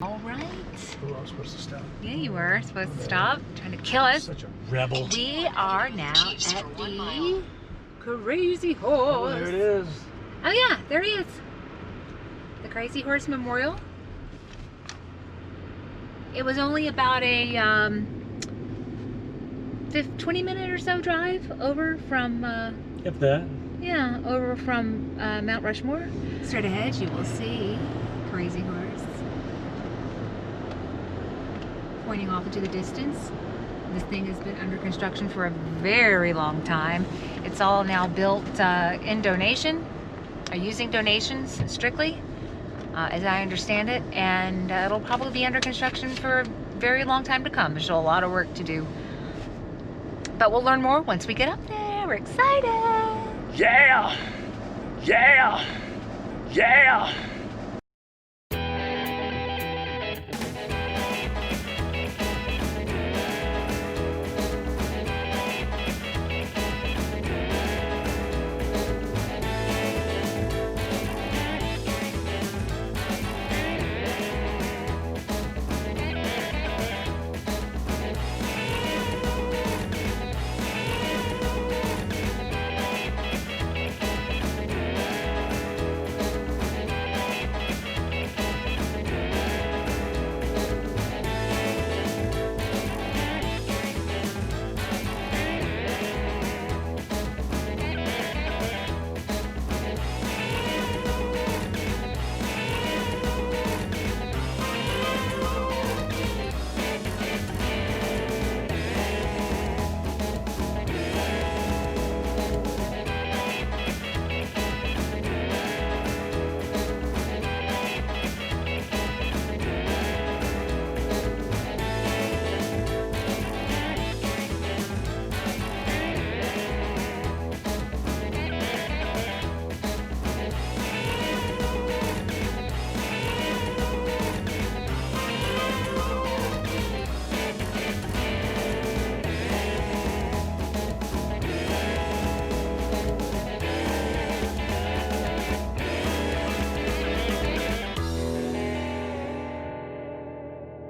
All right. Oh, I was supposed to stop. Yeah, you were supposed to stop. Trying to kill us. Such a rebel. We are now at the Crazy Horse. Oh, there it is. Oh yeah, there he is. The Crazy Horse Memorial. It was only about a 20-minute or so drive over from If that. yeah, over from Mount Rushmore. Straight ahead you will see Crazy Horse pointing off into the distance. This thing has been under construction for a very long time. It's all now built in donation, using donations strictly, as I understand it, and it'll probably be under construction for a very long time to come. There's still a lot of work to do, but we'll learn more once we get up there. We're excited. Yeah! Yeah! Yeah!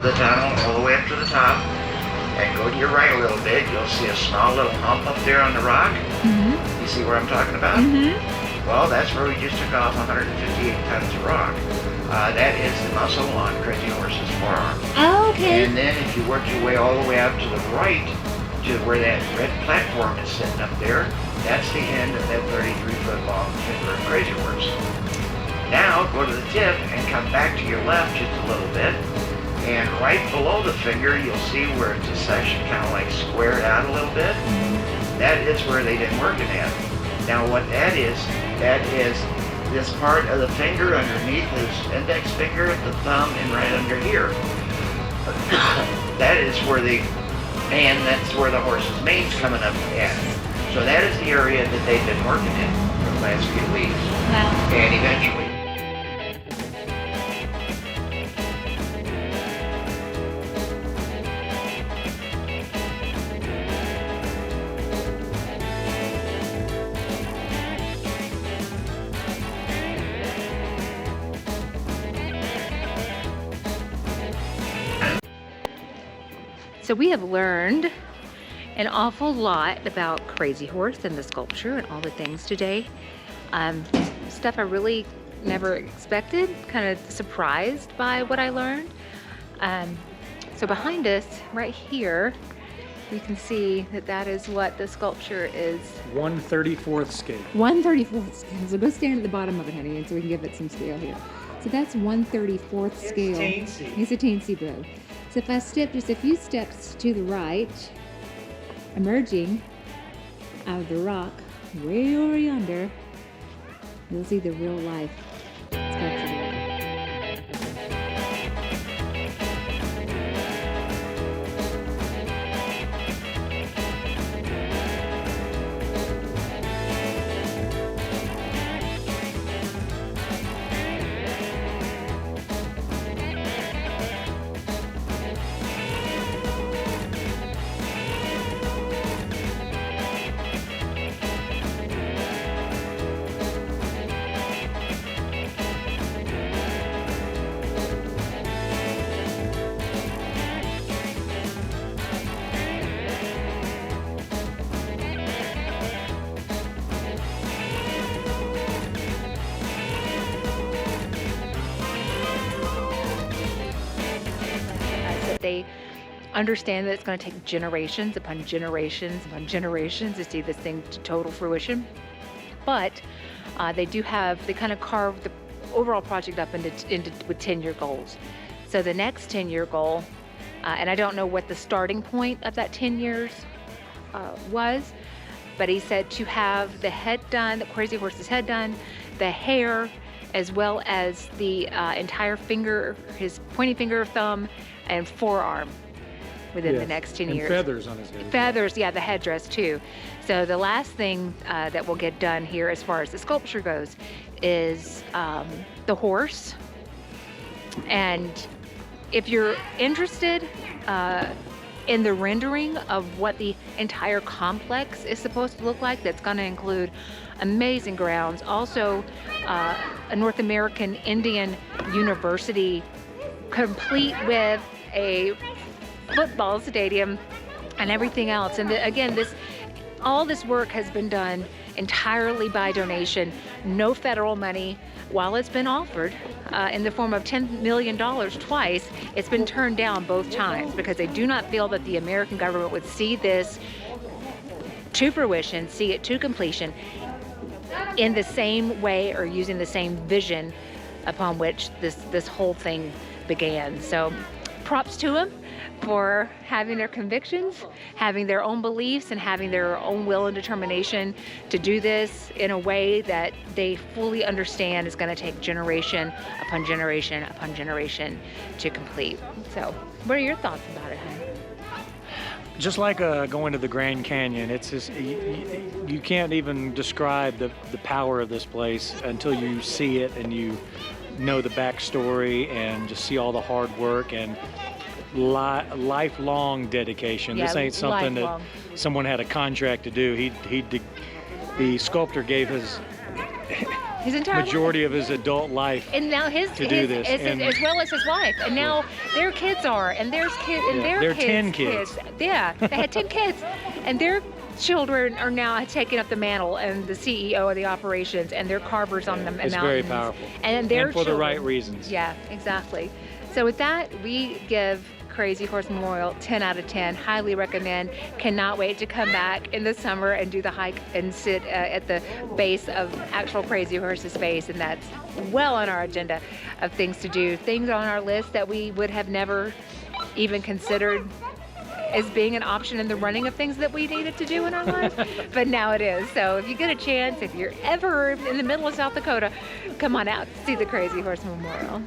The tunnel all the way up to the top, and go to your right a little bit. You'll see a small little hump up there on the rock. Mm-hmm. You see where I'm talking about? Mm-hmm. Well, that's where we just took off 158 tons of rock. That is the muscle on Crazy Horse's forearm. Oh, okay. And then if you work your way all the way out to the right, to where that red platform is sitting up there, that's the end of that 33-foot long finger of Crazy Horse. Now, go to the tip and come back to your left just a little bit. And right below the finger, you'll see where it's a section kind of like squared out a little bit. That is where they've been working at. Now what that is this part of the finger underneath his index finger, the thumb, and right under here. That is where that's where the horse's mane's coming up at. So that is the area that they've been working in for the last few weeks. Wow. And eventually, So we have learned an awful lot about Crazy Horse and the sculpture and all the things today. Stuff I really never expected, kind of surprised by what I learned. So behind us, right here, we can see that is what the sculpture is. 1/34 scale. 1/34 scale. So go stand at the bottom of it, honey, so we can give it some scale here. So that's 1/34 scale. teensy. It's a teensy bit. So if I step just a few steps to the right, emerging out of the rock, way over yonder, you'll see the real life sculpture. they understand that it's going to take generations upon generations upon generations to see this thing to total fruition. But they kind of carve the overall project up into with 10-year goals. So the next 10-year goal, and I don't know what the starting point of that 10 years was, but he said to have the head done, the Crazy Horse's head done, the hair, as well as the entire finger, his pointy finger, thumb, and forearm within the next 10 years. And feathers on his head. Feathers, yeah, the headdress too. So the last thing that will get done here as far as the sculpture goes is the horse. And if you're interested in the rendering of what the entire complex is supposed to look like, that's going to include amazing grounds, also a North American Indian University, complete with a football stadium and everything else. And again, all this work has been done entirely by donation, no federal money. While it's been offered in the form of $10 million twice, it's been turned down both times because they do not feel that the American government would see this to fruition, see it to completion in the same way or using the same vision upon which this whole thing began. So props to them for having their convictions, having their own beliefs, and having their own will and determination to do this in a way that they fully understand is going to take generation upon generation upon generation to complete. So what are your thoughts about it, Hank? Just like going to the Grand Canyon, it's just you can't even describe the power of this place until you see it and you know the backstory and just see all the hard work and lifelong dedication. Yeah, this ain't something lifelong. that someone had a contract to do. The sculptor gave his entire majority life. of his adult life And now to do this, and as well as his wife, and now their kids are, and there's kids, and their there are kids, 10 kids. Yeah, they had 10 kids, and their children are now taking up the mantle and the CEO of the operations, and they're carvers on the mountains. It's very powerful, and their and for the children, right reasons. Yeah, exactly. So with that, we give Crazy Horse Memorial 10 out of 10. Highly recommend. Cannot wait to come back in the summer and do the hike and sit at the base of actual Crazy Horse's base, and that's well on our agenda of things to do. Things on our list that we would have never even considered as being an option in the running of things that we needed to do in our lives, but now it is. So if you get a chance, if you're ever in the middle of South Dakota, come on out, see the Crazy Horse Memorial.